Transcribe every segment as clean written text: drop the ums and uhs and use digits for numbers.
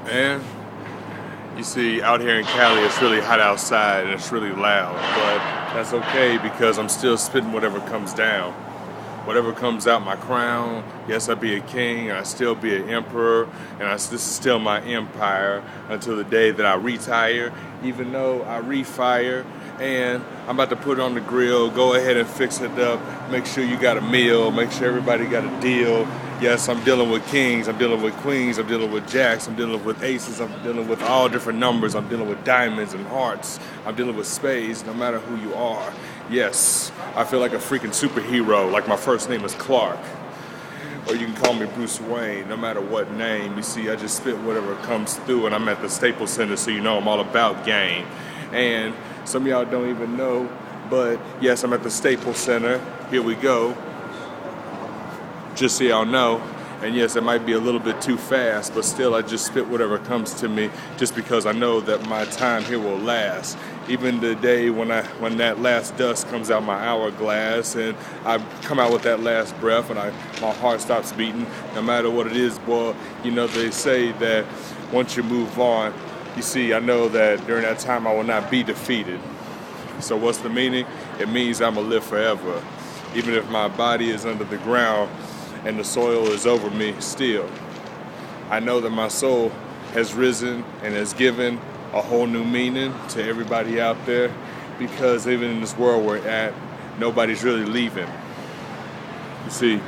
And you see, out here in Cali, it's really hot outside and it's really loud, but that's okay because I'm still spitting whatever comes down. Whatever comes out my crown, yes, I be a king, and I still be an emperor, and this is still my empire until the day that I retire, even though I refire, and I'm about to put it on the grill, go ahead and fix it up, make sure you got a meal, make sure everybody got a deal. Yes, I'm dealing with kings, I'm dealing with queens, I'm dealing with jacks, I'm dealing with aces, I'm dealing with all different numbers, I'm dealing with diamonds and hearts, I'm dealing with spades, no matter who you are. Yes, I feel like a freaking superhero, like my first name is Clark. Or you can call me Bruce Wayne, no matter what name. You see, I just spit whatever comes through, and I'm at the Staples Center, so you know I'm all about game. And some of y'all don't even know, but yes, I'm at the Staples Center. Here we go. Just so y'all know. And yes, it might be a little bit too fast, but still I just spit whatever comes to me just because I know that my time here will last. Even the day when that last dust comes out my hourglass and I come out with that last breath and my heart stops beating, no matter what it is, boy, you know, they say that once you move on, you see, I know that during that time I will not be defeated. So what's the meaning? It means I'm gonna live forever. Even if my body is under the ground, and the soil is over me still. I know that my soul has risen and has given a whole new meaning to everybody out there because even in this world we're at, nobody's really leaving. You see,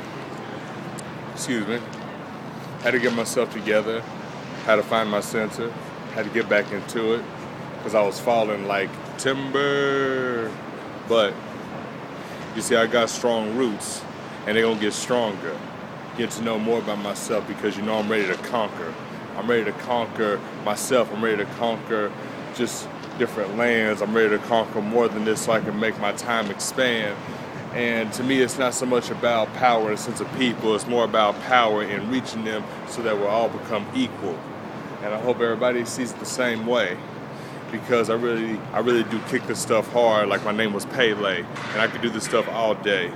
excuse me, had to get myself together, had to find my center, had to get back into it because I was falling like timber. But you see, I got strong roots and they're gonna get stronger. Get to know more about myself because you know I'm ready to conquer. I'm ready to conquer myself. I'm ready to conquer just different lands. I'm ready to conquer more than this so I can make my time expand. And to me, it's not so much about power in the sense of people. It's more about power in reaching them so that we'll all become equal. And I hope everybody sees it the same way because I really do kick this stuff hard like my name was Pele. And I could do this stuff all day.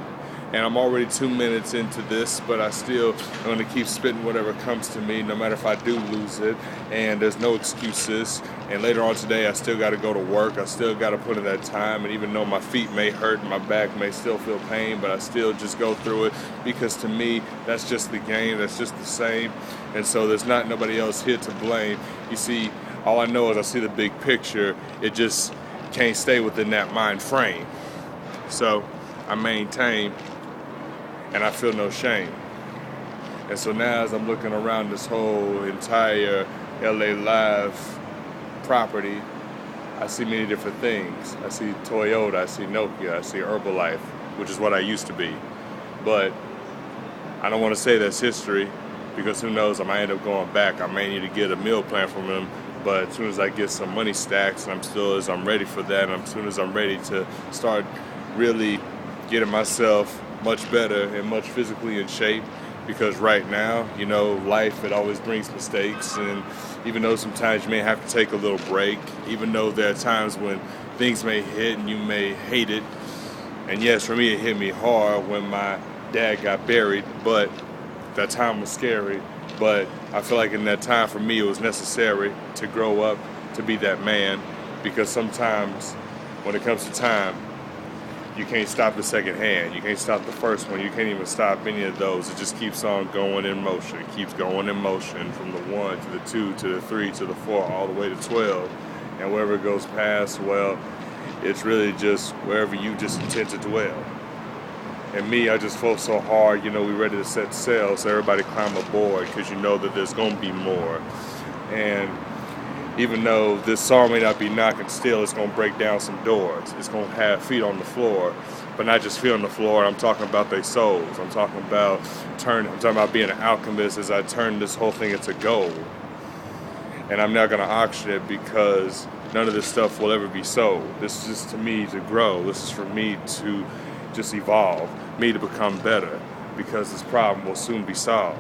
And I'm already 2 minutes into this, but I still am going to keep spitting whatever comes to me, no matter if I do lose it. And there's no excuses. And later on today, I still got to go to work. I still got to put in that time. And even though my feet may hurt and my back may still feel pain, but I still just go through it because to me, that's just the game. That's just the same. And so there's not nobody else here to blame. You see, all I know is I see the big picture. It just can't stay within that mind frame. So I maintain. And I feel no shame. And so now as I'm looking around this whole entire LA Live property, I see many different things. I see Toyota, I see Nokia, I see Herbalife, which is what I used to be. But I don't want to say that's history because who knows, I might end up going back. I may need to get a meal plan from them. But as soon as I get some money stacks, and I'm ready for that, and as soon as I'm ready to start really getting myself much better and much physically in shape because right now, you know, life, it always brings mistakes, and even though sometimes you may have to take a little break, even though there are times when things may hit and you may hate it, and yes, for me it hit me hard when my dad got buried, but that time was scary, but I feel like in that time for me it was necessary to grow up, to be that man, because sometimes when it comes to time, you can't stop the second hand. You can't stop the first one. You can't even stop any of those. It just keeps on going in motion. It keeps going in motion from the 1 to the 2 to the 3 to the 4 all the way to 12. And wherever it goes past, well, it's really just wherever you just intend to dwell. And me, I just fought so hard, you know, we ready to set sail, so everybody climb aboard because you know that there's going to be more. And even though this song may not be knocking still, it's going to break down some doors. It's going to have feet on the floor, but not just feet on the floor. I'm talking about their souls. I'm talking about being an alchemist as I turn this whole thing into gold. And I'm not going to auction it because none of this stuff will ever be sold. This is just to me to grow. This is for me to just evolve, me to become better because this problem will soon be solved.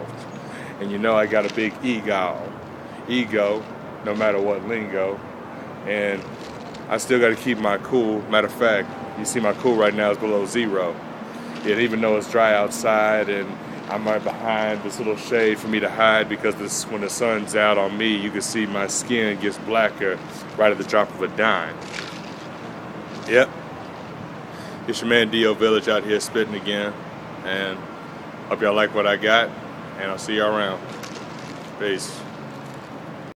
And you know I got a big ego, no matter what lingo, and I still got to keep my cool. Matter of fact, you see my cool right now is below 0. And even though it's dry outside and I'm right behind behind this little shade for me to hide, because when the sun's out on me, you can see my skin gets blacker right at the drop of a dime. Yep. It's your man D.O. Village out here spitting again. And hope y'all like what I got. And I'll see y'all around. Peace.